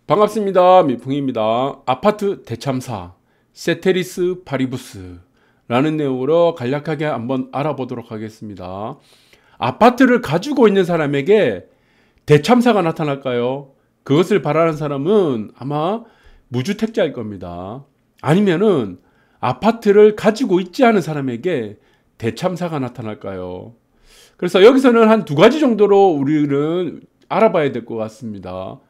반갑습니다. 미풍입니다. 아파트 대참사 세테리스 파리부스라는 내용으로 간략하게 한번 알아보도록 하겠습니다. 아파트를 가지고 있는 사람에게 대참사가 나타날까요? 그것을 바라는 사람은 아마 무주택자일 겁니다. 아니면은 아파트를 가지고 있지 않은 사람에게 대참사가 나타날까요? 그래서 여기서는 한 두 가지 정도로 우리는 알아봐야 될 것 같습니다.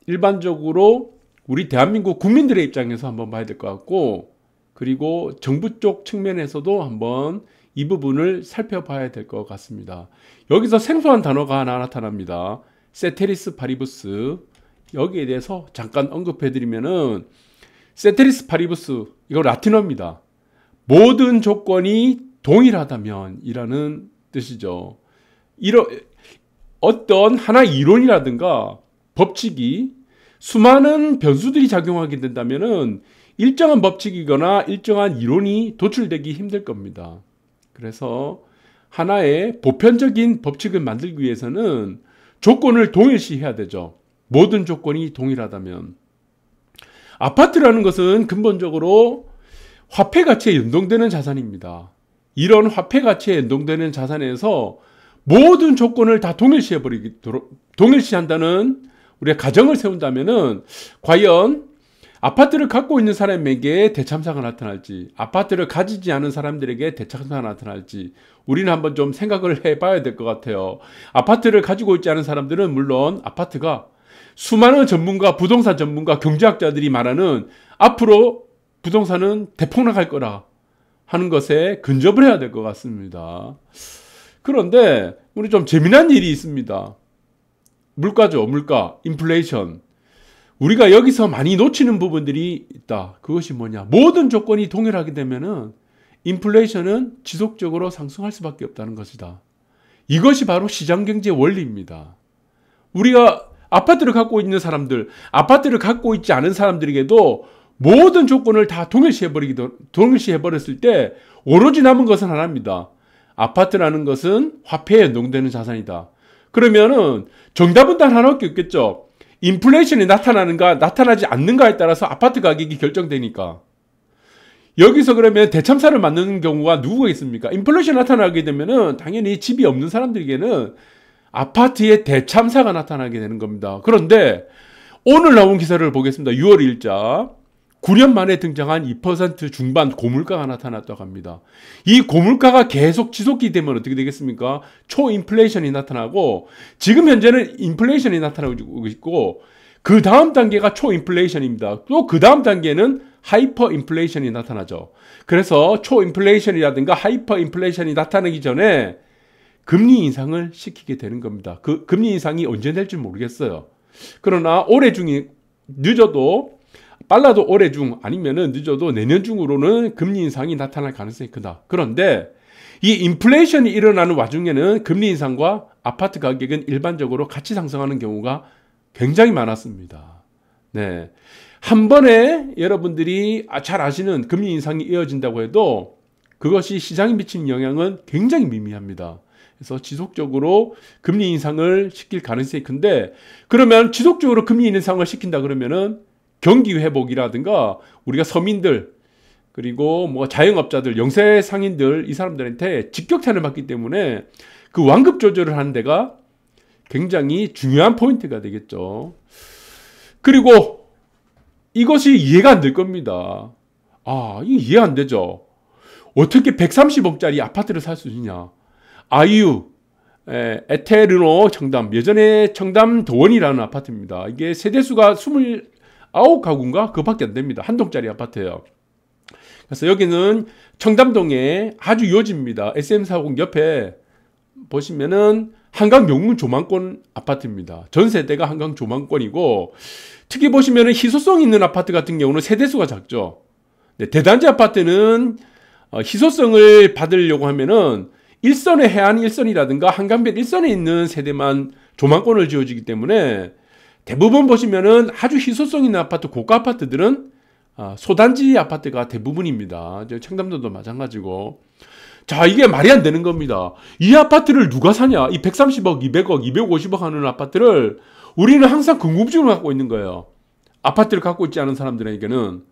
일반적으로 우리 대한민국 국민들의 입장에서 한번 봐야 될 것 같고, 그리고 정부 쪽 측면에서도 한번 이 부분을 살펴봐야 될 것 같습니다. 여기서 생소한 단어가 하나 나타납니다. 세테리스 파리부스. 여기에 대해서 잠깐 언급해 드리면은, 세테리스 파리부스, 이거 라틴어입니다. 모든 조건이 동일하다면 이라는 뜻이죠. 어떤 하나의 이론이라든가 법칙이 수많은 변수들이 작용하게 된다면은 일정한 법칙이거나 일정한 이론이 도출되기 힘들 겁니다. 그래서 하나의 보편적인 법칙을 만들기 위해서는 조건을 동일시해야 되죠. 모든 조건이 동일하다면. 아파트라는 것은 근본적으로 화폐 가치에 연동되는 자산입니다. 이런 화폐 가치에 연동되는 자산에서 모든 조건을 다 동일시한다는 우리가 가정을 세운다면은 과연 아파트를 갖고 있는 사람에게 대참사가 나타날지, 아파트를 가지지 않은 사람들에게 대참사가 나타날지 우리는 한번 좀 생각을 해봐야 될 것 같아요. 아파트를 가지고 있지 않은 사람들은 물론 아파트가 수많은 전문가, 부동산 전문가, 경제학자들이 말하는 앞으로 부동산은 대폭락할 거라 하는 것에 근접을 해야 될 것 같습니다. 그런데 우리 좀 재미난 일이 있습니다. 물가죠. 물가, 인플레이션. 우리가 여기서 많이 놓치는 부분들이 있다. 그것이 뭐냐? 모든 조건이 동일하게 되면은 인플레이션은 지속적으로 상승할 수밖에 없다는 것이다. 이것이 바로 시장경제의 원리입니다. 우리가 아파트를 갖고 있는 사람들, 아파트를 갖고 있지 않은 사람들에게도 모든 조건을 다 동일시해버렸을 때 오로지 남은 것은 하나입니다. 아파트라는 것은 화폐에 연동되는 자산이다. 그러면은 정답은 단 하나밖에 없겠죠. 인플레이션이 나타나는가 나타나지 않는가에 따라서 아파트 가격이 결정되니까. 여기서 그러면 대참사를 맞는 경우가 누구가 있습니까? 인플레이션이 나타나게 되면은 당연히 집이 없는 사람들에게는 아파트에 대참사가 나타나게 되는 겁니다. 그런데 오늘 나온 기사를 보겠습니다. 6월 1일자 9년 만에 등장한 2% 중반 고물가가 나타났다고 합니다. 이 고물가가 계속 지속이 되면 어떻게 되겠습니까? 초인플레이션이 나타나고, 지금 현재는 인플레이션이 나타나고 있고, 그 다음 단계가 초인플레이션입니다. 또 그 다음 단계는 하이퍼 인플레이션이 나타나죠. 그래서 초인플레이션이라든가 하이퍼 인플레이션이 나타나기 전에 금리 인상을 시키게 되는 겁니다. 그 금리 인상이 언제 될지 모르겠어요. 그러나 올해 중에 늦어도, 빨라도 올해 중, 아니면은 늦어도 내년 중으로는 금리 인상이 나타날 가능성이 크다. 그런데 이 인플레이션이 일어나는 와중에는 금리 인상과 아파트 가격은 일반적으로 같이 상승하는 경우가 굉장히 많았습니다. 네. 한 번에 여러분들이 잘 아시는 금리 인상이 이어진다고 해도 그것이 시장에 미치는 영향은 굉장히 미미합니다. 그래서 지속적으로 금리 인상을 시킬 가능성이 큰데, 그러면 지속적으로 금리 인상을 시킨다 그러면은 경기 회복이라든가 우리가 서민들, 그리고 뭐 자영업자들, 영세 상인들, 이 사람들한테 직격탄을 받기 때문에 그 완급 조절을 하는 데가 굉장히 중요한 포인트가 되겠죠. 그리고 이것이 이해가 안 될 겁니다. 이게 이해가 안 되죠. 어떻게 130억짜리 아파트를 살 수 있냐? 아이유, 에테르노 청담, 예전에 청담 도원이라는 아파트입니다. 이게 세대수가 29가구인가? 그거밖에 안 됩니다. 한 동짜리 아파트예요. 그래서 여기는 청담동의 아주 요지입니다. SM40 옆에 보시면은 한강 명문 조망권 아파트입니다. 전 세대가 한강 조망권이고, 특히 보시면은 희소성 있는 아파트 같은 경우는 세대수가 작죠. 네, 대단지 아파트는 희소성을 받으려고 하면은 일선의 해안 일선이라든가 한강변 일선에 있는 세대만 조망권을 지어주기 때문에 대부분 보시면은 아주 희소성 있는 아파트, 고가 아파트들은 소단지 아파트가 대부분입니다. 청담도도 마찬가지고. 자, 이게 말이 안 되는 겁니다. 이 아파트를 누가 사냐? 이 130억, 200억, 250억 하는 아파트를 우리는 항상 궁금증을 갖고 있는 거예요. 아파트를 갖고 있지 않은 사람들에게는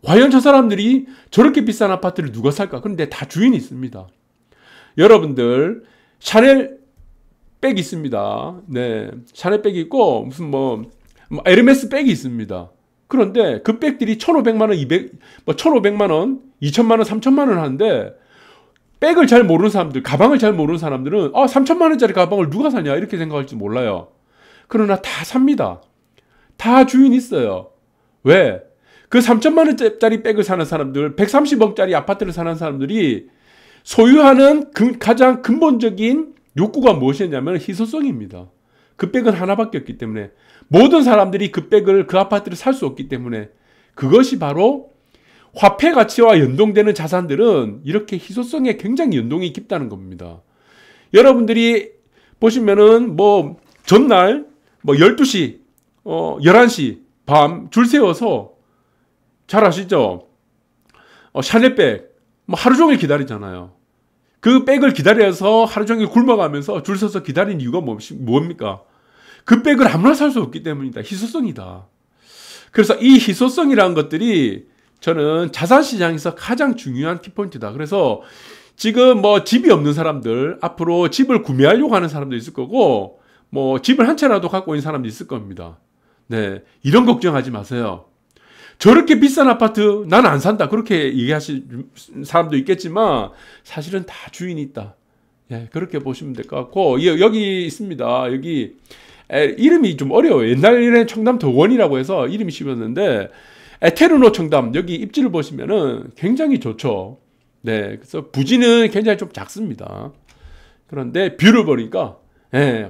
과연 저 사람들이 저렇게 비싼 아파트를 누가 살까? 그런데 다 주인이 있습니다. 여러분들 샤넬 백이 있습니다. 네, 샤넬 백이 있고 무슨 뭐 에르메스 백이 있습니다. 그런데 그 백들이 1,500만 원, 1,500만 원, 2,000만 원, 3,000만 원 하는데 백을 잘 모르는 사람들, 가방을 잘 모르는 사람들은 3,000만 원짜리 가방을 누가 사냐 이렇게 생각할지 몰라요. 그러나 다 삽니다. 다 주인 있어요. 왜? 그 3,000만 원짜리 백을 사는 사람들, 130억짜리 아파트를 사는 사람들이 소유하는 가장 근본적인 욕구가 무엇이었냐면 희소성입니다. 그 백은 하나밖에 없기 때문에 모든 사람들이 그 백을, 그 아파트를 살 수 없기 때문에 그것이 바로 화폐 가치와 연동되는 자산들은 이렇게 희소성에 굉장히 연동이 깊다는 겁니다. 여러분들이 보시면은 뭐 전날 뭐 12시, 11시 밤 줄 세워서 잘 아시죠? 샤넬백 뭐 하루 종일 기다리잖아요. 그 백을 기다려서 하루 종일 굶어가면서 줄 서서 기다린 이유가 뭡니까? 그 백을 아무나 살 수 없기 때문이다. 희소성이다. 그래서 이 희소성이라는 것들이 저는 자산시장에서 가장 중요한 키포인트다. 그래서 지금 뭐 집이 없는 사람들, 앞으로 집을 구매하려고 하는 사람도 있을 거고, 뭐 집을 한 채라도 갖고 있는 사람도 있을 겁니다. 네, 이런 걱정하지 마세요. 저렇게 비싼 아파트 나는 안 산다 그렇게 얘기하실 사람도 있겠지만 사실은 다 주인이 있다. 예, 그렇게 보시면 될 것 같고, 여기 있습니다. 여기 이름이 좀 어려워요. 옛날에는 청담 더원이라고 해서 이름이 씹었는데 에테르노 청담 여기 입지를 보시면은 굉장히 좋죠. 네, 그래서 부지는 굉장히 좀 작습니다. 그런데 뷰를 보니까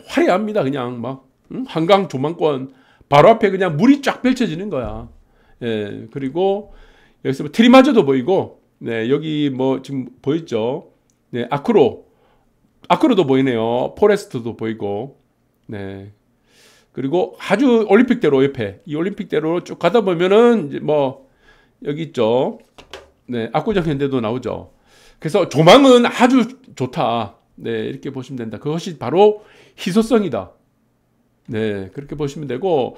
화려합니다. 그냥 막 한강 조망권 바로 앞에 그냥 물이 쫙 펼쳐지는 거야. 예, 그리고 여기서 뭐 트리마저도 보이고, 네, 여기 뭐 지금 보이죠? 네, 아크로도 보이네요. 포레스트도 보이고, 네. 그리고 아주 올림픽대로 옆에, 이 올림픽대로 쭉 가다 보면은 이제 뭐 여기 있죠. 네, 압구정 현대도 나오죠. 그래서 조망은 아주 좋다. 네, 이렇게 보시면 된다. 그것이 바로 희소성이다. 네, 그렇게 보시면 되고,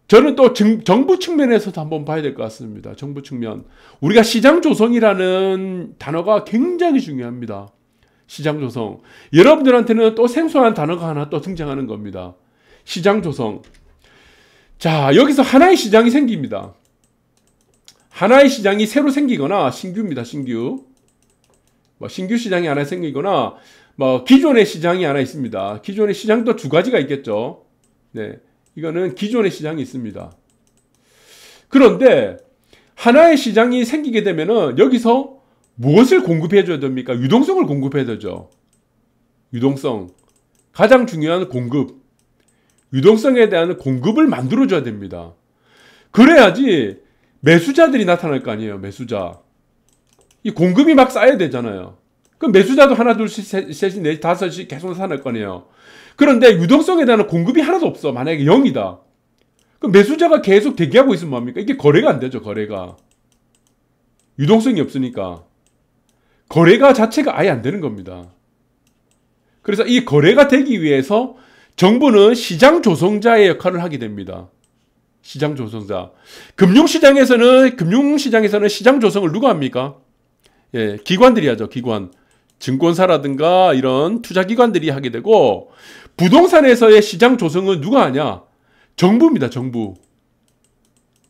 저는 또 정부 측면에서도 한번 봐야 될 것 같습니다. 정부 측면. 우리가 시장 조성이라는 단어가 굉장히 중요합니다. 시장 조성. 여러분들한테는 또 생소한 단어가 하나 또 등장하는 겁니다. 시장 조성. 자, 여기서 하나의 시장이 생깁니다. 하나의 시장이 새로 생기거나 신규입니다. 신규. 뭐 신규 시장이 하나 생기거나 뭐 기존의 시장이 하나 있습니다. 기존의 시장도 두 가지가 있겠죠. 네. 이거는 기존의 시장이 있습니다. 그런데 하나의 시장이 생기게 되면은 여기서 무엇을 공급해 줘야 됩니까? 유동성을 공급해야 되죠. 유동성. 가장 중요한 공급. 유동성에 대한 공급을 만들어 줘야 됩니다. 그래야지 매수자들이 나타날 거 아니에요. 매수자. 이 공급이 막 쌓여야 되잖아요. 그럼 매수자도 하나, 둘, 셋, 넷, 다섯이 계속 나타날 거 아니에요. 그런데 유동성에 대한 공급이 하나도 없어. 만약에 0이다. 그럼 매수자가 계속 대기하고 있으면 뭡니까? 이게 거래가 안 되죠. 거래가. 유동성이 없으니까. 거래가 자체가 아예 안 되는 겁니다. 그래서 이 거래가 되기 위해서 정부는 시장 조성자의 역할을 하게 됩니다. 시장 조성자. 금융시장에서는 시장 조성을 누가 합니까? 예, 기관들이 하죠. 기관. 증권사라든가 이런 투자기관들이 하게 되고, 부동산에서의 시장 조성은 누가 하냐? 정부입니다. 정부.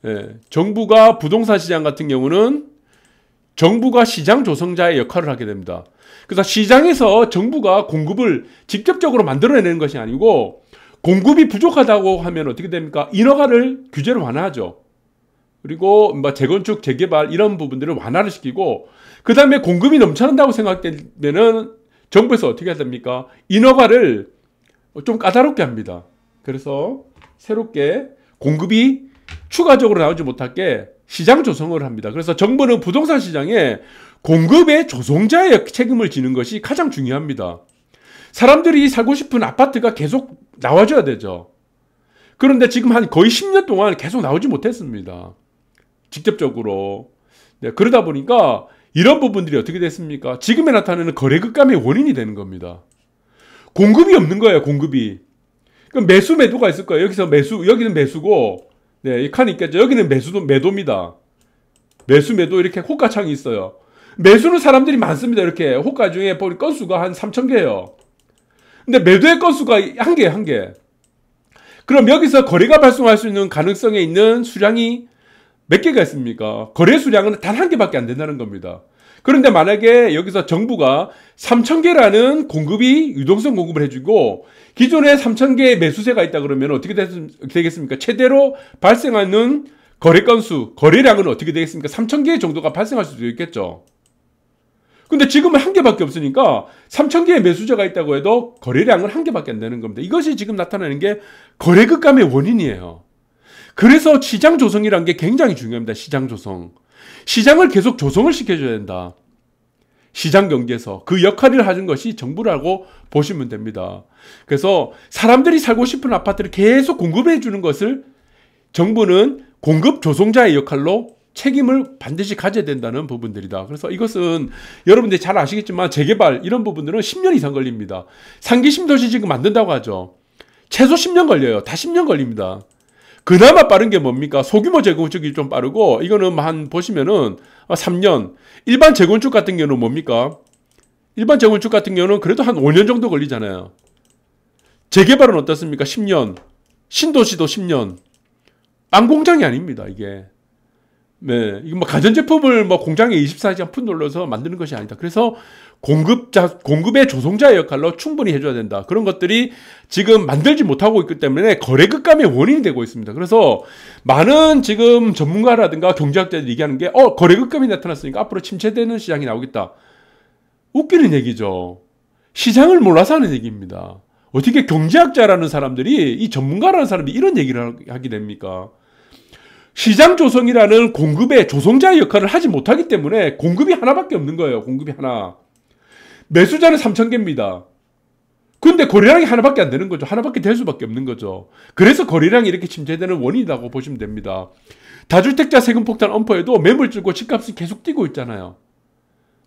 예, 정부가 부동산 시장 같은 경우는 정부가 시장 조성자의 역할을 하게 됩니다. 그래서 시장에서 정부가 공급을 직접적으로 만들어내는 것이 아니고, 공급이 부족하다고 하면 어떻게 됩니까? 인허가를 규제를 완화하죠. 그리고 뭐 재건축, 재개발 이런 부분들을 완화를 시키고, 그 다음에 공급이 넘쳐난다고 생각되면은 정부에서 어떻게 해야 됩니까? 인허가를 좀 까다롭게 합니다. 그래서 새롭게 공급이 추가적으로 나오지 못하게 시장 조성을 합니다. 그래서 정부는 부동산 시장에 공급의 조성자의 책임을 지는 것이 가장 중요합니다. 사람들이 살고 싶은 아파트가 계속 나와줘야 되죠. 그런데 지금 한 거의 10년 동안 계속 나오지 못했습니다. 직접적으로. 네, 그러다 보니까 이런 부분들이 어떻게 됐습니까? 지금에 나타나는 거래 급감의 원인이 되는 겁니다. 공급이 없는 거예요. 공급이. 그럼 매수 매도가 있을 거예요. 여기서 매수, 여기는 매수고, 네, 이 칸이 있겠죠. 여기는 매도입니다. 매도 이렇게 호가창이 있어요. 매수는 사람들이 많습니다. 이렇게 호가 중에 보니 건수가 한 3,000개예요. 근데 매도의 건수가 한 개. 그럼 여기서 거래가 발생할 수 있는 가능성에 있는 수량이 몇 개가 있습니까? 거래 수량은 단 한 개밖에 안 된다는 겁니다. 그런데 만약에 여기서 정부가 3,000개라는 공급이 유동성 공급을 해주고 기존에 3,000개의 매수세가 있다 그러면 어떻게 되겠습니까? 최대로 발생하는 거래 건수, 거래량은 어떻게 되겠습니까? 3,000개 정도가 발생할 수도 있겠죠. 근데 지금은 한 개밖에 없으니까 3,000개의 매수자가 있다고 해도 거래량은 한 개밖에 안 되는 겁니다. 이것이 지금 나타나는 게 거래 급감의 원인이에요. 그래서 시장 조성이라는 게 굉장히 중요합니다. 시장 조성. 시장을 계속 조성을 시켜줘야 된다. 시장 경제에서 그 역할을 하는 것이 정부라고 보시면 됩니다. 그래서 사람들이 살고 싶은 아파트를 계속 공급해 주는 것을 정부는 공급 조성자의 역할로 책임을 반드시 가져야 된다는 부분들이다. 그래서 이것은 여러분들이 잘 아시겠지만 재개발 이런 부분들은 10년 이상 걸립니다. 상기 신도시 지금 만든다고 하죠. 최소 10년 걸려요. 다 10년 걸립니다. 그나마 빠른 게 뭡니까? 소규모 재건축이 좀 빠르고 이거는 한 보시면은 3년. 일반 재건축 같은 경우는 뭡니까? 일반 재건축 같은 경우는 그래도 한 5년 정도 걸리잖아요. 재개발은 어떻습니까? 10년. 신도시도 10년. 빵 공장이 아닙니다, 이게. 네. 이거 뭐 가전제품을 뭐 공장에 24시간 푼 돌려서 만드는 것이 아니다. 그래서 공급의 조성자의 역할로 충분히 해줘야 된다. 그런 것들이 지금 만들지 못하고 있기 때문에 거래 급감의 원인이 되고 있습니다. 그래서 많은 지금 전문가라든가 경제학자들이 얘기하는 게 거래 급감이 나타났으니까 앞으로 침체되는 시장이 나오겠다. 웃기는 얘기죠. 시장을 몰라서 하는 얘기입니다. 어떻게 경제학자라는 사람들이 이 전문가라는 사람들이 이런 얘기를 하게 됩니까? 시장 조성이라는 공급의 조성자의 역할을 하지 못하기 때문에 공급이 하나밖에 없는 거예요. 공급이 하나. 매수자는 3,000개입니다. 근데 거래량이 하나밖에 안 되는 거죠. 하나밖에 될 수밖에 없는 거죠. 그래서 거래량이 이렇게 침체되는 원인이라고 보시면 됩니다. 다주택자 세금 폭탄 엄포에도 매물 줄고 집값이 계속 뛰고 있잖아요.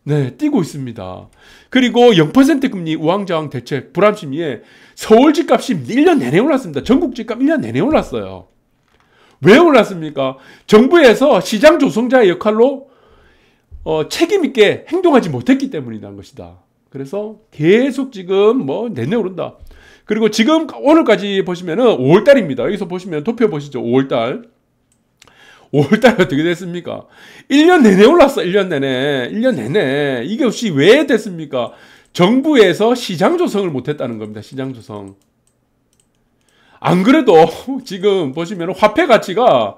네, 뛰고 있습니다. 그리고 0% 금리 우왕좌왕 대책 불안심위에 서울 집값이 1년 내내 올랐습니다. 전국 집값 1년 내내 올랐어요. 왜 올랐습니까? 정부에서 시장 조성자의 역할로 책임있게 행동하지 못했기 때문이라는 것이다. 그래서 계속 지금 뭐 내내 오른다. 그리고 지금 오늘까지 보시면은 5월달입니다. 여기서 보시면 도표 보시죠. 5월달. 5월달에 어떻게 됐습니까? 1년 내내 올랐어. 1년 내내. 1년 내내. 이게 혹시 왜 됐습니까? 정부에서 시장 조성을 못했다는 겁니다. 시장 조성. 안 그래도 지금 보시면 화폐 가치가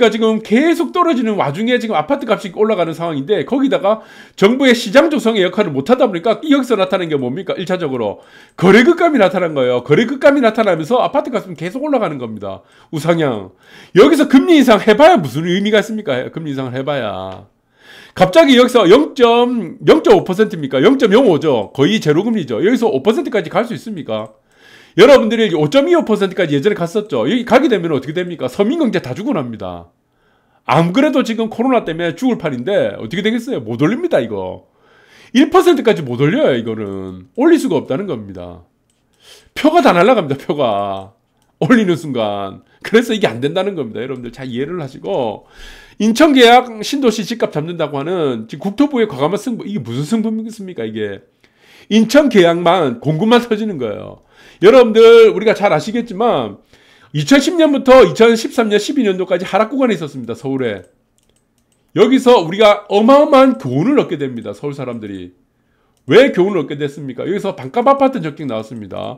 지금 계속 떨어지는 와중에 지금 아파트 값이 올라가는 상황인데 거기다가 정부의 시장 조성의 역할을 못하다 보니까 여기서 나타나는 게 뭡니까? 1차적으로 거래 급감이 나타난 거예요. 거래 급감이 나타나면서 아파트 값은 계속 올라가는 겁니다. 우상향. 여기서 금리 인상 해봐야 무슨 의미가 있습니까? 금리 인상을 해봐야. 갑자기 여기서 0.5%입니까? 0.05죠. 거의 제로금리죠. 여기서 5%까지 갈 수 있습니까? 여러분들이 5.25%까지 예전에 갔었죠. 여기 가게 되면 어떻게 됩니까? 서민경제 다 죽어납니다. 안 그래도 지금 코로나 때문에 죽을 판인데 어떻게 되겠어요? 못 올립니다, 이거. 1%까지 못 올려요, 이거는. 올릴 수가 없다는 겁니다. 표가 다 날아갑니다, 표가. 올리는 순간. 그래서 이게 안 된다는 겁니다. 여러분들 잘 이해를 하시고. 인천계약 신도시 집값 잡는다고 하는 지금 국토부의 과감한 승부, 이게 무슨 승부입니까, 이게. 인천계약만 공급만 터지는 거예요. 여러분들 우리가 잘 아시겠지만 2010년부터 2013년 12년도까지 하락 구간에 있었습니다. 서울에. 여기서 우리가 어마어마한 교훈을 얻게 됩니다. 서울 사람들이. 왜 교훈을 얻게 됐습니까? 여기서 반값 아파트 적격 나왔습니다.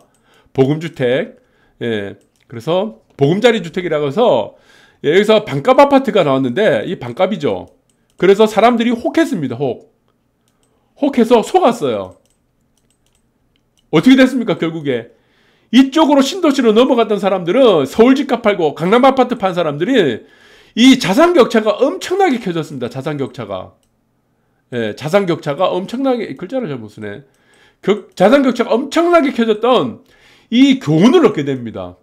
보금주택. 예. 그래서 보금자리 주택이라고 해서 여기서 반값 아파트가 나왔는데 이 반값이죠. 그래서 사람들이 혹했습니다. 혹해서 속았어요. 어떻게 됐습니까? 결국에 이쪽으로 신도시로 넘어갔던 사람들은 서울 집값 팔고 강남 아파트 판 사람들이 이 자산 격차가 엄청나게 켜졌습니다. 자산 격차가. 예, 자산 격차가 엄청나게, 글자를 잘 못 쓰네. 자산 격차가 엄청나게 켜졌던 이 교훈을 얻게 됩니다.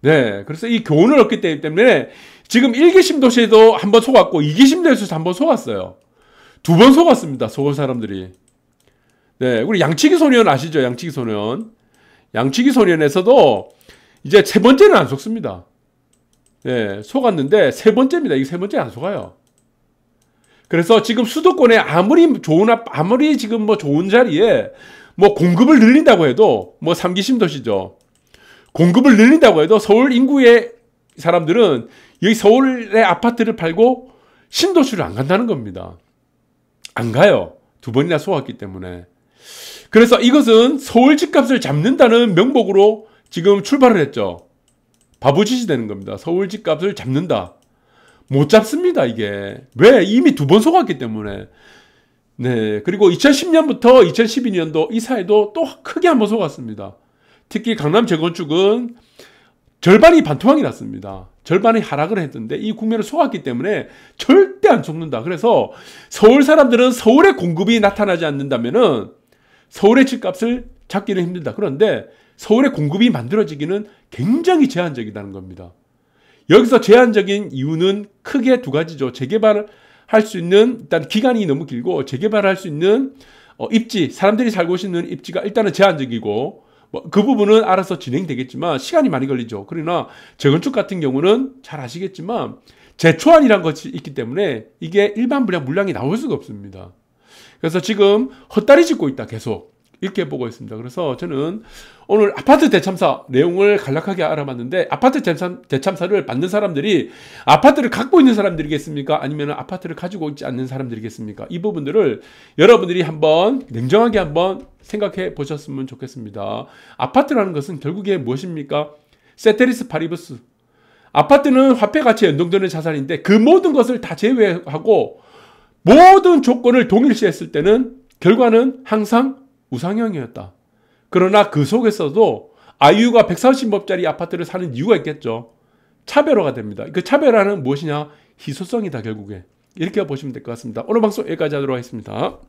네, 그래서 이 교훈을 얻기 때문에 지금 1기 신도시에도 한번 속았고 2기 신도시에도 한번 속았어요. 2번 속았습니다. 서울 사람들이. 네, 우리 양치기 소년 아시죠? 양치기 소년. 양치기 소년에서도 이제 세 번째는 안 속습니다. 예, 속았는데 세 번째입니다. 이게 세 번째 안 속아요. 그래서 지금 수도권에 아무리 지금 뭐 좋은 자리에 뭐 공급을 늘린다고 해도 뭐 3기 신도시죠. 공급을 늘린다고 해도 서울 인구의 사람들은 여기 서울의 아파트를 팔고 신도시를 안 간다는 겁니다. 안 가요. 두 번이나 속았기 때문에. 그래서 이것은 서울 집값을 잡는다는 명목으로 지금 출발을 했죠. 바보짓이 되는 겁니다. 서울 집값을 잡는다. 못 잡습니다, 이게. 왜? 이미 두 번 속았기 때문에. 네. 그리고 2010년부터 2012년도 이 사이도 또 크게 한번 속았습니다. 특히 강남 재건축은 절반이 반토막이 났습니다. 절반이 하락을 했던데 이 국면을 속았기 때문에 절대 안 속는다. 그래서 서울 사람들은 서울의 공급이 나타나지 않는다면은 서울의 집값을 잡기는 힘들다. 그런데 서울의 공급이 만들어지기는 굉장히 제한적이라는 겁니다. 여기서 제한적인 이유는 크게 두 가지죠. 재개발을 할 수 있는 일단 기간이 너무 길고 재개발할 수 있는 입지, 사람들이 살고 있는 입지가 일단은 제한적이고 그 부분은 알아서 진행되겠지만 시간이 많이 걸리죠. 그러나 재건축 같은 경우는 잘 아시겠지만 재초안이라는 것이 있기 때문에 이게 일반 분양 물량이 나올 수가 없습니다. 그래서 지금 헛다리 짚고 있다 계속 이렇게 보고 있습니다. 그래서 저는 오늘 아파트 대참사 내용을 간략하게 알아봤는데 아파트 대참사를 받는 사람들이 아파트를 갖고 있는 사람들이겠습니까? 아니면 아파트를 가지고 있지 않는 사람들이겠습니까? 이 부분들을 여러분들이 한번 냉정하게 한번 생각해 보셨으면 좋겠습니다. 아파트라는 것은 결국에 무엇입니까? 세테리스 파리부스. 아파트는 화폐 가치에 연동되는 자산인데 그 모든 것을 다 제외하고 모든 조건을 동일시했을 때는 결과는 항상 우상향이었다. 그러나 그 속에서도 아이유가 140억짜리 아파트를 사는 이유가 있겠죠. 차별화가 됩니다. 그 차별화는 무엇이냐? 희소성이다 결국에. 이렇게 보시면 될 것 같습니다. 오늘 방송 여기까지 하도록 하겠습니다.